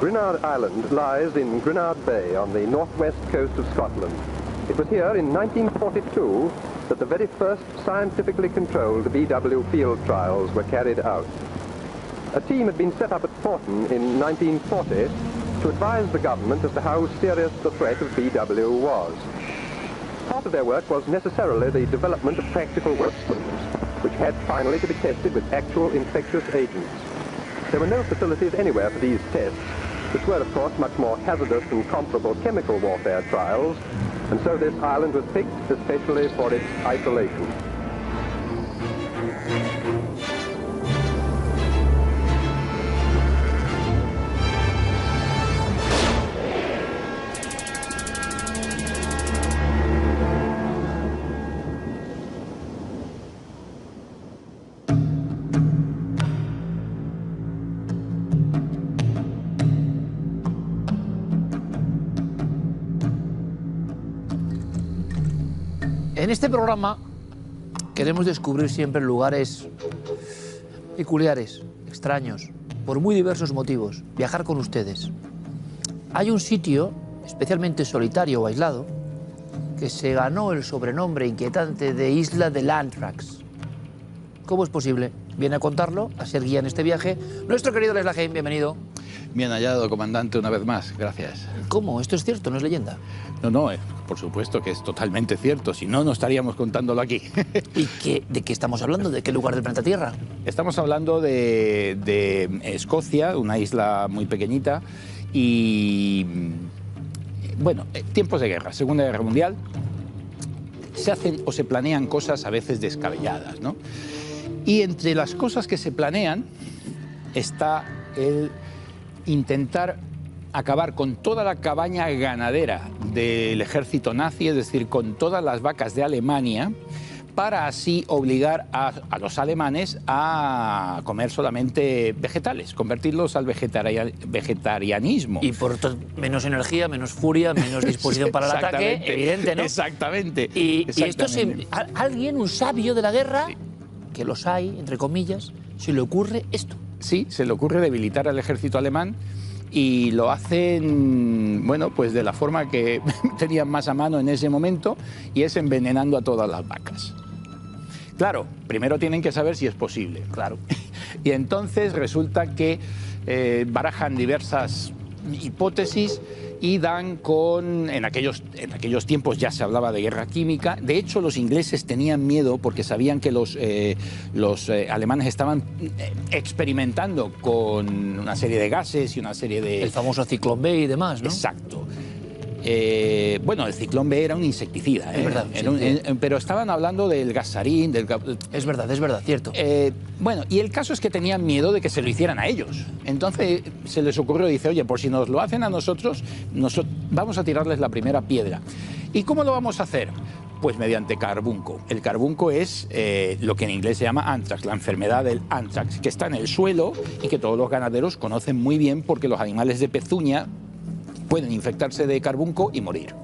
Grenard Island lies in Grenard Bay on the northwest coast of Scotland. It was here in 1942 that the very first scientifically controlled BW field trials were carried out. A team had been set up at Forton in 1940 to advise the government as to how serious the threat of BW was. Part of their work was necessarily the development of practical weapons, which had finally to be tested with actual infectious agents. There were no facilities anywhere for these tests, which were, of course, much more hazardous than comparable chemical warfare trials, and so this island was picked especially for its isolation. En este programa queremos descubrir siempre lugares peculiares, extraños, por muy diversos motivos, viajar con ustedes. Hay un sitio especialmente solitario o aislado que se ganó el sobrenombre inquietante de Isla del Anthrax. ¿Cómo es posible? Viene a contarlo, a ser guía en este viaje, nuestro querido Leslie Heim, bienvenido. Bien hallado, comandante, una vez más. Gracias. ¿Cómo? ¿Esto es cierto? ¿No es leyenda? No, por supuesto que es totalmente cierto. Si no, no estaríamos contándolo aquí. ¿Y de qué estamos hablando? ¿De qué lugar del planeta Tierra? Estamos hablando de Escocia, una isla muy pequeñita. Y, bueno, tiempos de guerra, Segunda Guerra Mundial. Se hacen o se planean cosas a veces descabelladas, ¿no? Y entre las cosas que se planean está el intentar acabar con toda la cabaña ganadera del ejército nazi, es decir, con todas las vacas de Alemania, para así obligar a los alemanes a comer solamente vegetales, convertirlos al vegetarianismo. Y por menos energía, menos furia, menos disposición para el ataque, evidente, ¿no? Exactamente. Y esto alguien, un sabio de la guerra, sí, que los hay, entre comillas, se le ocurre esto. Sí, se le ocurre debilitar al ejército alemán y lo hacen, bueno, pues de la forma que tenían más a mano en ese momento, y es envenenando a todas las vacas. Claro, primero tienen que saber si es posible. Claro. Y entonces resulta que barajan diversas hipótesis y dan con... En aquellos tiempos ya se hablaba de guerra química. De hecho, los ingleses tenían miedo porque sabían que los alemanes estaban experimentando con una serie de gases y una serie de... El famoso Ciclón B y demás, ¿no? Exacto. Bueno, el Ciclón B era un insecticida, es verdad, pero estaban hablando del gas sarín, Es verdad, cierto. Bueno, y el caso es que tenían miedo de que se lo hicieran a ellos. Entonces se les ocurrió, dice, oye, por si nos lo hacen a nosotros, vamos a tirarles la primera piedra. ¿Y cómo lo vamos a hacer? Pues mediante carbunco. El carbunco es lo que en inglés se llama anthrax, la enfermedad del anthrax, que está en el suelo y que todos los ganaderos conocen muy bien porque los animales de pezuña pueden infectarse de carbunco y morir.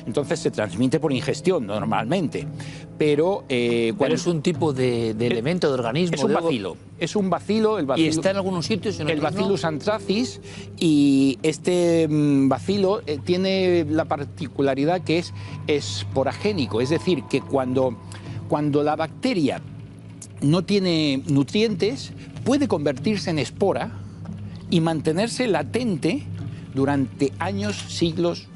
Entonces se transmite por ingestión normalmente, pero... ¿Cuál es un tipo de elemento, de organismo? Es un bacilo. Es un bacilo, el bacilo... ¿Y está en algunos sitios? En el Bacillus anthracis, y este bacilo tiene la particularidad que es esporagénico, es decir, que cuando la bacteria no tiene nutrientes, puede convertirse en espora y mantenerse latente durante años, siglos,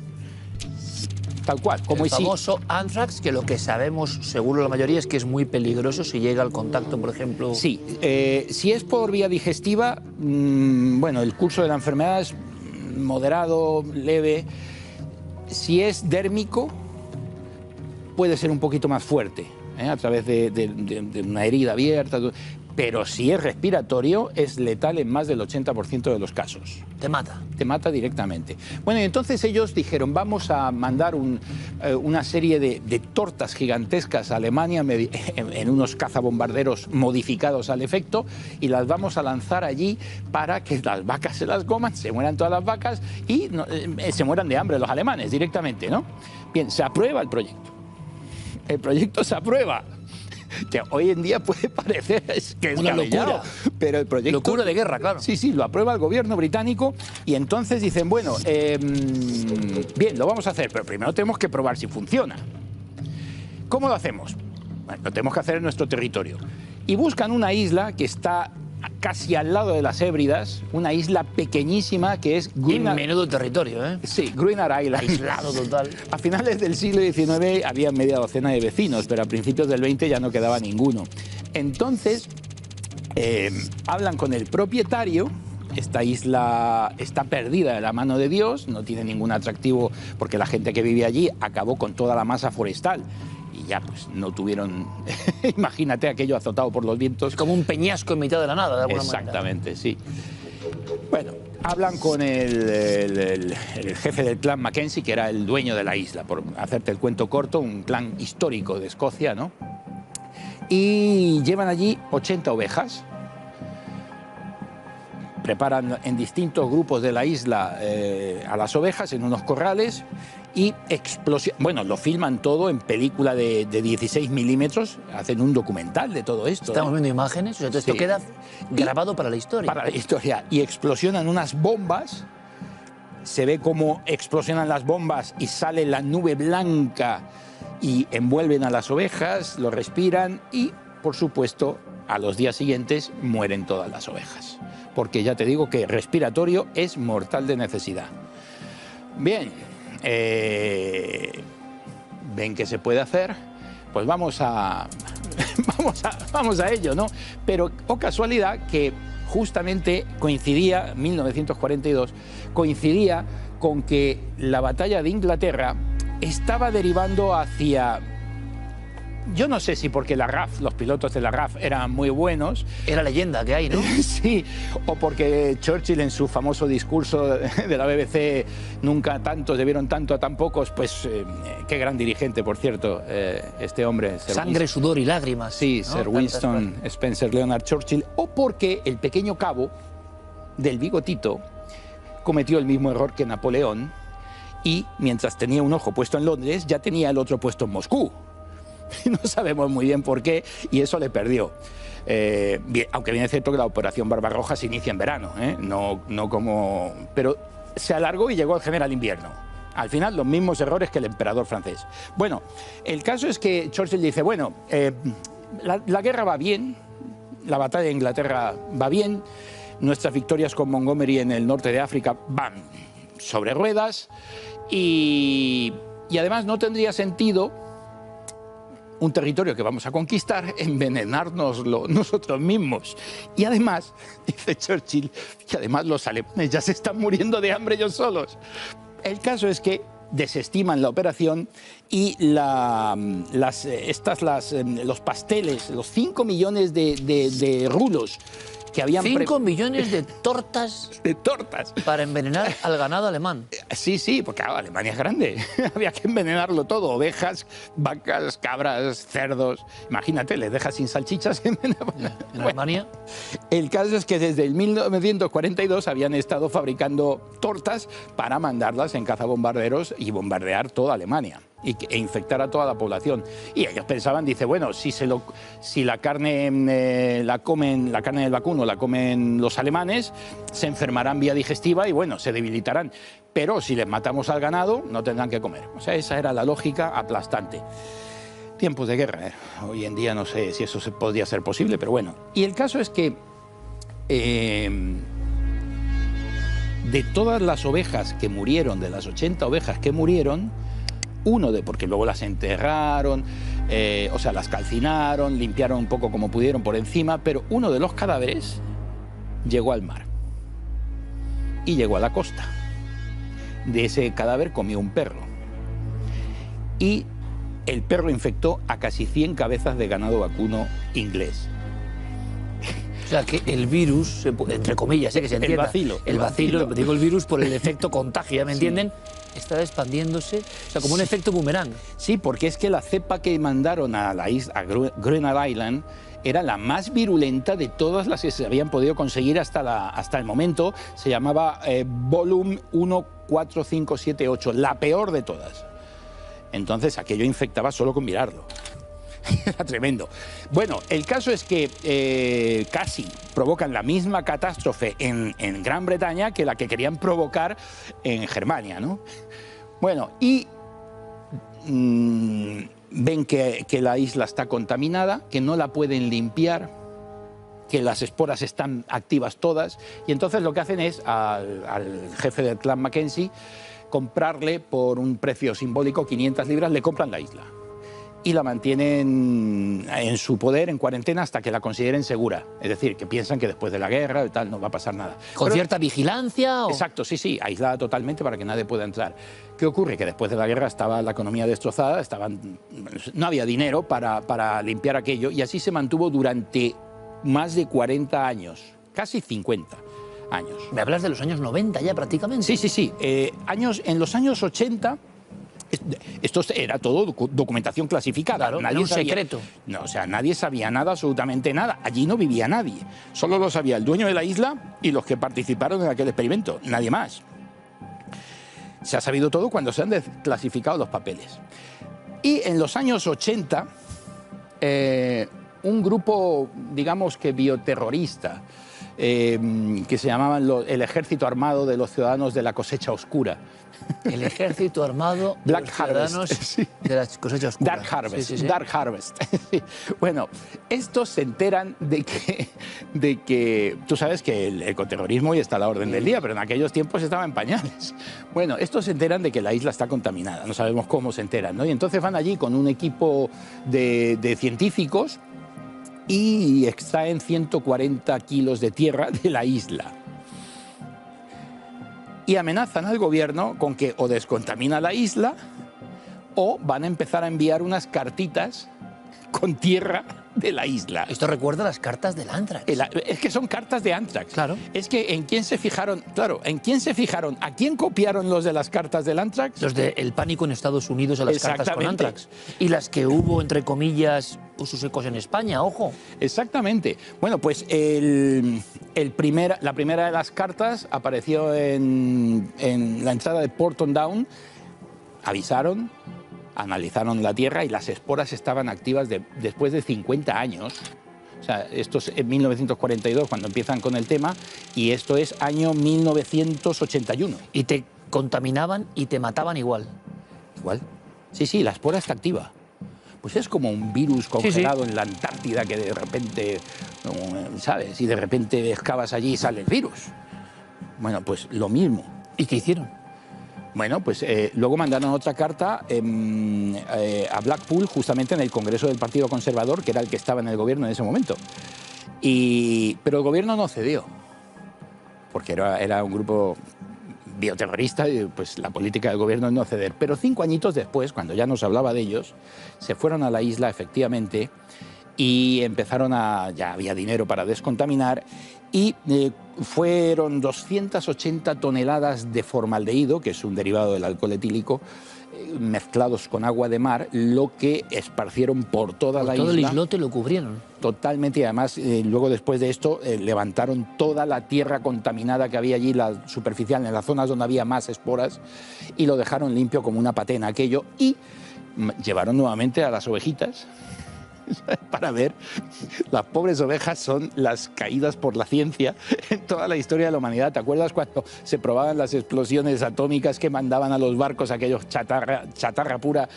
tal cual. Como el famoso anthrax, que lo que sabemos, seguro la mayoría, es que es muy peligroso si llega al contacto, por ejemplo... Sí, si es por vía digestiva, bueno, el curso de la enfermedad es moderado, leve. Si es dérmico, puede ser un poquito más fuerte, a través de una herida abierta. Pero si es respiratorio, es letal en más del 80% de los casos. Te mata. Te mata directamente. Bueno, y entonces ellos dijeron, vamos a mandar una serie de tortas gigantescas a Alemania en unos cazabombarderos modificados al efecto, y las vamos a lanzar allí para que las vacas se las coman, se mueran todas las vacas y se mueran de hambre los alemanes directamente, ¿no? Bien, se aprueba el proyecto. El proyecto se aprueba. que hoy en día puede parecer que es una locura, pero el proyecto... Locura de guerra, claro. Sí, sí, lo aprueba el gobierno británico y entonces dicen, bueno, bien, lo vamos a hacer, pero primero tenemos que probar si funciona. ¿Cómo lo hacemos? Bueno, lo tenemos que hacer en nuestro territorio. Y buscan una isla que está casi al lado de las Hébridas, una isla pequeñísima que es... Menudo territorio, ¿eh? Sí, Gruinard Island. Aislado total. A finales del siglo XIX había media docena de vecinos, pero a principios del XX ya no quedaba ninguno. Entonces, hablan con el propietario. Esta isla está perdida de la mano de Dios, no tiene ningún atractivo porque la gente que vivía allí acabó con toda la masa forestal. Y ya pues no tuvieron, imagínate aquello azotado por los vientos. Es como un peñasco en mitad de la nada, de alguna manera. Exactamente, sí. Bueno, hablan con el jefe del clan Mackenzie, que era el dueño de la isla, por hacerte el cuento corto, un clan histórico de Escocia, ¿no? Y llevan allí 80 ovejas. Preparan en distintos grupos de la isla a las ovejas en unos corrales y bueno, lo filman todo en película de 16 milímetros, hacen un documental de todo esto. Estamos viendo imágenes, o sea, todo esto queda grabado para la historia. Para la historia. Y explosionan unas bombas, se ve cómo explosionan las bombas y sale la nube blanca y envuelven a las ovejas, lo respiran y, por supuesto, a los días siguientes mueren todas las ovejas. Porque ya te digo que respiratorio es mortal de necesidad. Bien, ven que se puede hacer, pues vamos a ello, ¿no? Pero, oh casualidad, que justamente coincidía, 1942, coincidía con que la batalla de Inglaterra estaba derivando hacia... Yo no sé si porque la RAF, los pilotos de la RAF eran muy buenos. Era leyenda que hay, ¿no? Sí, o porque Churchill en su famoso discurso de la BBC, nunca tantos debieron tanto a tan pocos, pues qué gran dirigente, por cierto, este hombre. Sangre, sudor y lágrimas. Sí, ¿no? Sir Winston Spencer Leonard Churchill, o porque el pequeño cabo del bigotito cometió el mismo error que Napoleón y mientras tenía un ojo puesto en Londres, ya tenía el otro puesto en Moscú. No sabemos muy bien por qué, y eso le perdió. Bien, aunque bien es cierto que la Operación Barbarroja se inicia en verano, no como... Pero se alargó y llegó al general invierno. Al final, los mismos errores que el emperador francés. Bueno, el caso es que Churchill dice, bueno, la guerra va bien, la batalla de Inglaterra va bien, nuestras victorias con Montgomery en el norte de África van sobre ruedas, y además no tendría sentido un territorio que vamos a conquistar, envenenárnoslo nosotros mismos. Y además, dice Churchill, y además los alemanes ya se están muriendo de hambre ellos solos. El caso es que desestiman la operación y los pasteles, los 5 millones de rulos que habían... 5 millones de tortas. De tortas. Para envenenar al ganado alemán. Sí, sí, porque claro, Alemania es grande. Había que envenenarlo todo. Ovejas, vacas, cabras, cerdos. Imagínate, les dejas sin salchichas. En Alemania. El caso es que desde el 1942 habían estado fabricando tortas para mandarlas en cazabombarderos y bombardear toda Alemania e infectar a toda la población. Y ellos pensaban, dice, bueno, si la carne la carne del vacuno la comen los alemanes, se enfermarán vía digestiva y bueno, se debilitarán. Pero si les matamos al ganado, no tendrán que comer. O sea, esa era la lógica aplastante. Tiempos de guerra, hoy en día no sé si eso podría ser posible, pero bueno. Y el caso es que de todas las ovejas que murieron, de las 80 ovejas que murieron, porque luego las enterraron, o sea, las calcinaron, limpiaron un poco como pudieron por encima, pero uno de los cadáveres llegó al mar y llegó a la costa. De ese cadáver comió un perro y el perro infectó a casi 100 cabezas de ganado vacuno inglés. O sea, que el virus, entre comillas, que se entienda. El vacilo, digo el virus por el efecto contagio, ¿me entienden? Estaba expandiéndose, o sea, como un efecto boomerang. Sí, porque es que la cepa que mandaron a la isla, a Gruinard Island, era la más virulenta de todas las que se habían podido conseguir hasta el momento. Se llamaba Volum 14578, la peor de todas. Entonces aquello infectaba solo con mirarlo. Era tremendo. Bueno, el caso es que casi provocan la misma catástrofe en Gran Bretaña que la que querían provocar en Germania, ¿no? Bueno, y ven que la isla está contaminada, que no la pueden limpiar, que las esporas están activas todas, y entonces lo que hacen es al jefe del clan Mackenzie comprarle por un precio simbólico 500 libras, le compran la isla y la mantienen en su poder, en cuarentena, hasta que la consideren segura. Es decir, que piensan que después de la guerra y tal no va a pasar nada. ¿Con cierta vigilancia? Exacto, sí, aislada totalmente para que nadie pueda entrar. ¿Qué ocurre? Que después de la guerra estaba la economía destrozada, no había dinero para limpiar aquello, y así se mantuvo durante más de 40 años, casi 50 años. ¿Me hablas de los años 90 ya prácticamente? Sí. En los años 80... Esto era todo documentación clasificada. Claro, nadie era un sabía, secreto. No, o sea, nadie sabía nada, absolutamente nada. Allí no vivía nadie. Solo lo sabía el dueño de la isla y los que participaron en aquel experimento. Nadie más. Se ha sabido todo cuando se han desclasificado los papeles. Y en los años 80, un grupo, digamos que bioterrorista, que se llamaban el Ejército Armado de los Ciudadanos de la Cosecha Oscura. El Ejército Armado de los Ciudadanos de la Cosecha Oscura. Dark Harvest. Sí. Dark Harvest. Bueno, estos se enteran de que tú sabes que el ecoterrorismo hoy está a la orden del día, pero en aquellos tiempos estaba en pañales. Bueno, estos se enteran de que la isla está contaminada, no sabemos cómo se enteran, ¿no? Y entonces van allí con un equipo de científicos y extraen 140 kilos de tierra de la isla. Y amenazan al gobierno con que o descontamina la isla o van a empezar a enviar unas cartitas con tierra de la isla. Esto recuerda las cartas del Anthrax. Es que son cartas de Anthrax. Claro. Es que ¿en quién se fijaron? Claro, ¿en quién se fijaron? ¿A quién copiaron los de las cartas del Anthrax? Los del pánico en Estados Unidos a las cartas con Anthrax. Y las que hubo, entre comillas, sus ecos en España, ojo. Exactamente. Bueno, pues la primera de las cartas apareció en la entrada de Porton Down. Avisaron, analizaron la tierra y las esporas estaban activas después de 50 años. O sea, esto es en 1942 cuando empiezan con el tema y esto es año 1981. Y te contaminaban y te mataban igual. ¿Igual? Sí, la espora está activa. Pues es como un virus congelado en la Antártida que de repente, ¿sabes? Y de repente excavas allí y sale el virus. Bueno, pues lo mismo. ¿Y qué hicieron? Bueno, pues luego mandaron otra carta a Blackpool, justamente en el Congreso del Partido Conservador, que era el que estaba en el gobierno en ese momento. Pero el gobierno no cedió, porque era un grupo bioterrorista y pues la política del gobierno es no ceder. Pero 5 añitos después, cuando ya no se hablaba de ellos, se fueron a la isla, efectivamente, y ya había dinero para descontaminar, y fueron 280 toneladas de formaldehído, que es un derivado del alcohol etílico, mezclados con agua de mar, lo que esparcieron por toda la isla. Todo el islote lo cubrieron. Totalmente, y además luego después de esto levantaron toda la tierra contaminada que había allí, la superficial, en las zonas donde había más esporas, y lo dejaron limpio como una patena aquello, y llevaron nuevamente a las ovejitas para ver. Las pobres ovejas son las caídas por la ciencia en toda la historia de la humanidad. ¿Te acuerdas cuando se probaban las explosiones atómicas que mandaban a los barcos, aquellos chatarra pura?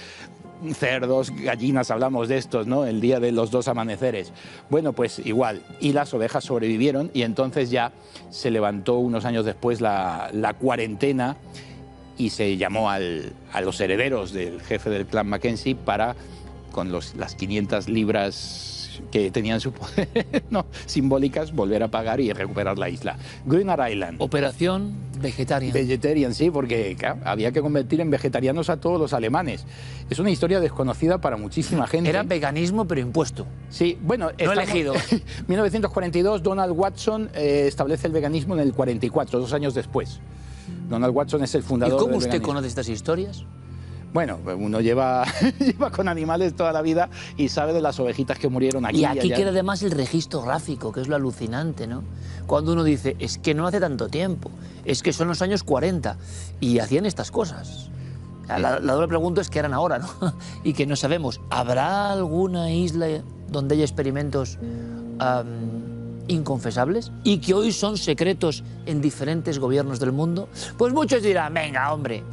Cerdos, gallinas, hablamos de estos, ¿no? El día de los 2 amaneceres. Bueno, pues igual. Y las ovejas sobrevivieron y entonces ya se levantó unos años después la cuarentena y se llamó a los herederos del jefe del clan Mackenzie para, con las 500 libras que tenían su poder, ¿no?, simbólicas, volver a pagar y recuperar la isla. Greenard Island. Operación Vegetarian. Vegetarian, sí, porque claro, había que convertir en vegetarianos a todos los alemanes. Es una historia desconocida para muchísima gente. Era veganismo, pero impuesto. Sí, bueno... No elegido. 1942, Donald Watson establece el veganismo en el 44, 2 años después. Donald Watson es el fundador del veganismo. ¿Y cómo usted conoce estas historias? Bueno, uno lleva con animales toda la vida y sabe de las ovejitas que murieron aquí y aquí allá. queda además el registro gráfico, que es lo alucinante, ¿no? Cuando uno dice, es que no hace tanto tiempo, es que son los años 40 y hacían estas cosas. La doble pregunta es qué harán ahora, ¿no? Y que no sabemos. ¿Habrá alguna isla donde haya experimentos inconfesables y que hoy son secretos en diferentes gobiernos del mundo? Pues muchos dirán, venga, hombre.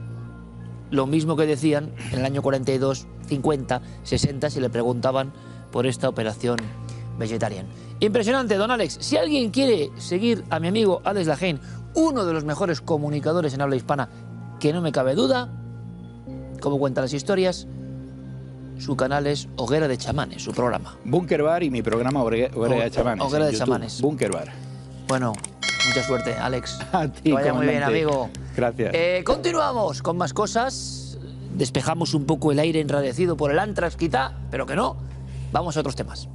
Lo mismo que decían en el año 42, 50, 60, si le preguntaban por esta operación Vegetarian. Impresionante, don Alex. Si alguien quiere seguir a mi amigo Alex Lajein, uno de los mejores comunicadores en habla hispana, que no me cabe duda, como cuenta las historias, su canal es Hoguera de Chamanes, su programa. Bunker Bar y mi programa Hoguera de Chamanes. Hoguera de Chamanes. Bunker Bar. Bueno, mucha suerte, Alex. A ti, que vaya muy bien, amigo. Gracias. Continuamos con más cosas. Despejamos un poco el aire enrarecido por el Antrax, quizá, pero que no. Vamos a otros temas.